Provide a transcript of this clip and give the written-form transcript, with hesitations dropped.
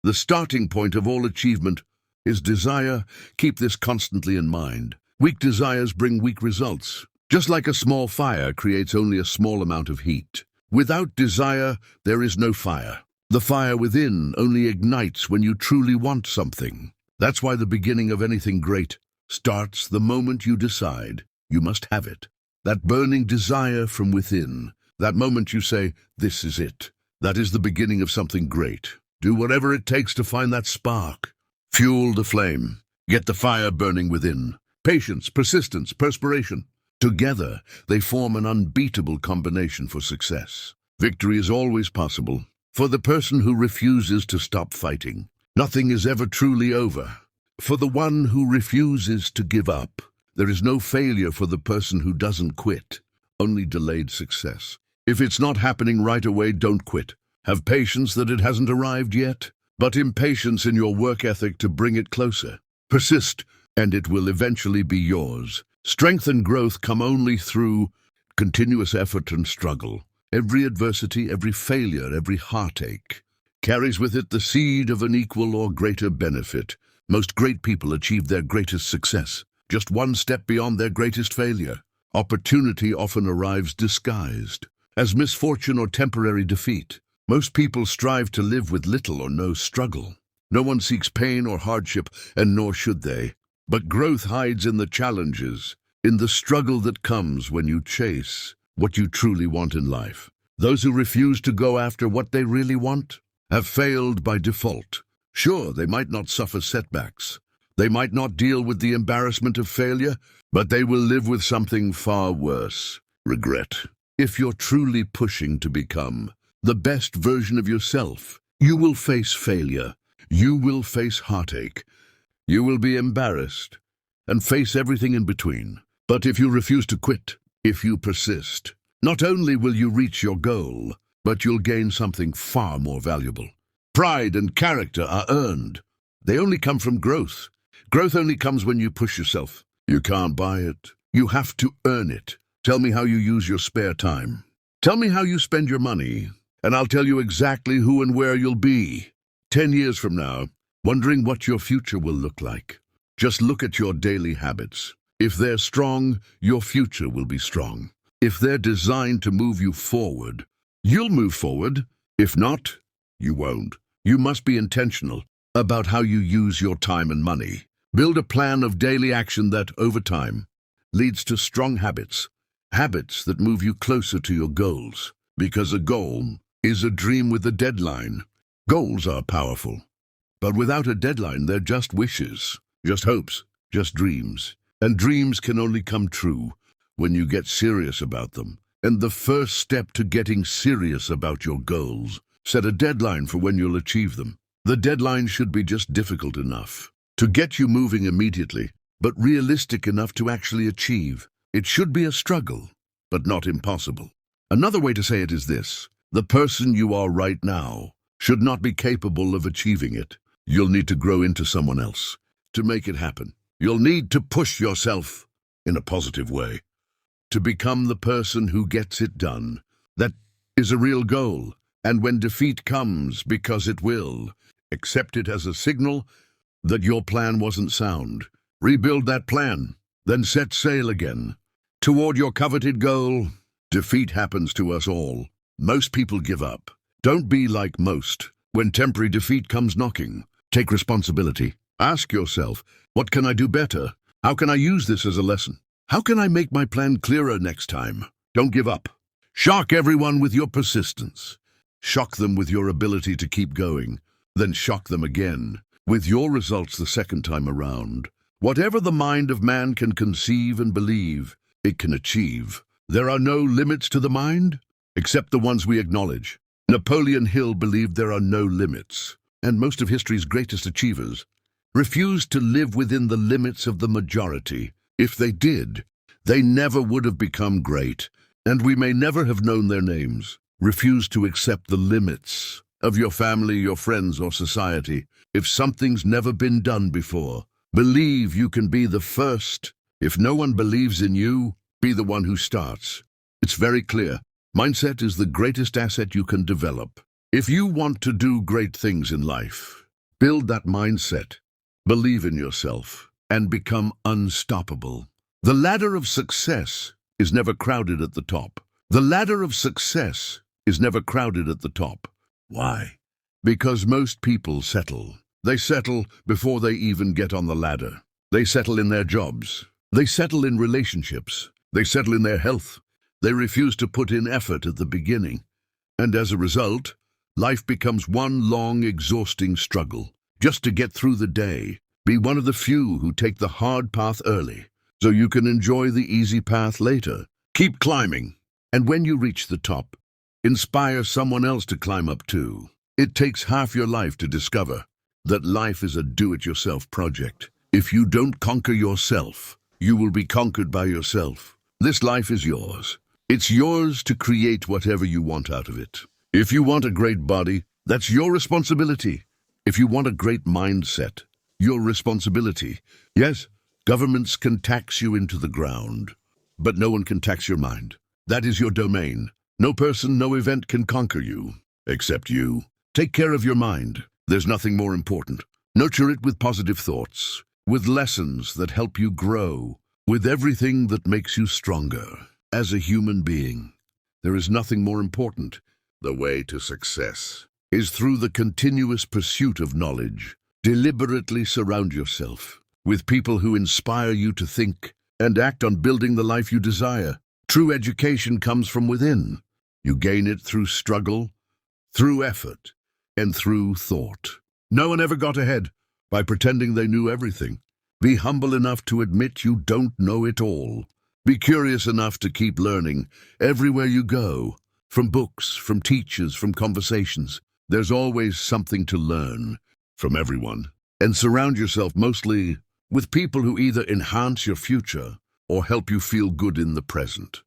The starting point of all achievement is desire. Keep this constantly in mind. Weak desires bring weak results. Just like a small fire creates only a small amount of heat. Without desire, there is no fire. The fire within only ignites when you truly want something. That's why the beginning of anything great starts the moment you decide you must have it. That burning desire from within, that moment you say, "This is it." That is the beginning of something great. Do whatever it takes to find that spark. Fuel the flame. Get the fire burning within. Patience, persistence, perspiration. Together, they form an unbeatable combination for success. Victory is always possible for the person who refuses to stop fighting. Nothing is ever truly over. For the one who refuses to give up, there is no failure for the person who doesn't quit, only delayed success. If it's not happening right away, don't quit. Have patience that it hasn't arrived yet, but impatience in your work ethic to bring it closer. Persist, and it will eventually be yours. Strength and growth come only through continuous effort and struggle. Every adversity, every failure, every heartache carries with it the seed of an equal or greater benefit. Most great people achieve their greatest success just one step beyond their greatest failure. Opportunity often arrives disguised as misfortune or temporary defeat. Most people strive to live with little or no struggle. No one seeks pain or hardship, and nor should they. But growth hides in the challenges, in the struggle that comes when you chase what you truly want in life. Those who refuse to go after what they really want have failed by default. Sure, they might not suffer setbacks. They might not deal with the embarrassment of failure, but they will live with something far worse: regret. If you're truly pushing to become the best version of yourself, you will face failure. You will face heartache. You will be embarrassed and face everything in between. But if you refuse to quit, if you persist, not only will you reach your goal, but you'll gain something far more valuable. Pride and character are earned. They only come from growth. Growth only comes when you push yourself. You can't buy it. You have to earn it. Tell me how you use your spare time. Tell me how you spend your money, and I'll tell you exactly who and where you'll be 10 years from now, wondering what your future will look like. Just look at your daily habits. If they're strong, your future will be strong. If they're designed to move you forward, you'll move forward. If not, you won't. You must be intentional about how you use your time and money. Build a plan of daily action that, over time, leads to strong habits. Habits that move you closer to your goals. Because a goal is a dream with a deadline. Goals are powerful, but without a deadline, they're just wishes, just hopes, just dreams. And dreams can only come true when you get serious about them. And the first step to getting serious about your goals, set a deadline for when you'll achieve them. The deadline should be just difficult enough to get you moving immediately, but realistic enough to actually achieve. It should be a struggle, but not impossible. Another way to say it is this: the person you are right now should not be capable of achieving it. You'll need to grow into someone else to make it happen. You'll need to push yourself in a positive way to become the person who gets it done. That is a real goal. And when defeat comes, because it will, accept it as a signal that your plan wasn't sound. Rebuild that plan, then set sail again toward your coveted goal. Defeat happens to us all. Most people give up. Don't be like most. When temporary defeat comes knocking, take responsibility. Ask yourself, what can I do better? How can I use this as a lesson? How can I make my plan clearer next time? Don't give up. Shock everyone with your persistence. Shock them with your ability to keep going. Then shock them again with your results the second time around. Whatever the mind of man can conceive and believe, it can achieve. There are no limits to the mind, except the ones we acknowledge. Napoleon Hill believed there are no limits, and most of history's greatest achievers refused to live within the limits of the majority. If they did, they never would have become great, and we may never have known their names. Refuse to accept the limits of your family, your friends, or society. If something's never been done before, believe you can be the first. If no one believes in you, be the one who starts. It's very clear. Mindset is the greatest asset you can develop. If you want to do great things in life, Build that mindset. Believe in yourself and become unstoppable. The ladder of success is never crowded at the top. The ladder of success is never crowded at the top. Why? Because most people settle. They settle before they even get on the ladder. They settle in their jobs. They settle in relationships. They settle in their health. They refuse to put in effort at the beginning. And as a result, life becomes one long, exhausting struggle just to get through the day. Be one of the few who take the hard path early so you can enjoy the easy path later. Keep climbing. And when you reach the top, inspire someone else to climb up too. It takes half your life to discover that life is a do-it-yourself project. If you don't conquer yourself, you will be conquered by yourself. This life is yours. It's yours to create whatever you want out of it. If you want a great body, that's your responsibility. If you want a great mindset, your responsibility. Yes, governments can tax you into the ground, but no one can tax your mind. That is your domain. No person, no event can conquer you, except you. Take care of your mind. There's nothing more important. Nurture it with positive thoughts, with lessons that help you grow, with everything that makes you stronger. As a human being, there is nothing more important. The way to success is through the continuous pursuit of knowledge. Deliberately surround yourself with people who inspire you to think and act on building the life you desire. True education comes from within. You gain it through struggle, through effort, and through thought. No one ever got ahead by pretending they knew everything. Be humble enough to admit you don't know it all. Be curious enough to keep learning everywhere you go. From books, from teachers, from conversations. There's always something to learn from everyone. And surround yourself mostly with people who either enhance your future or help you feel good in the present.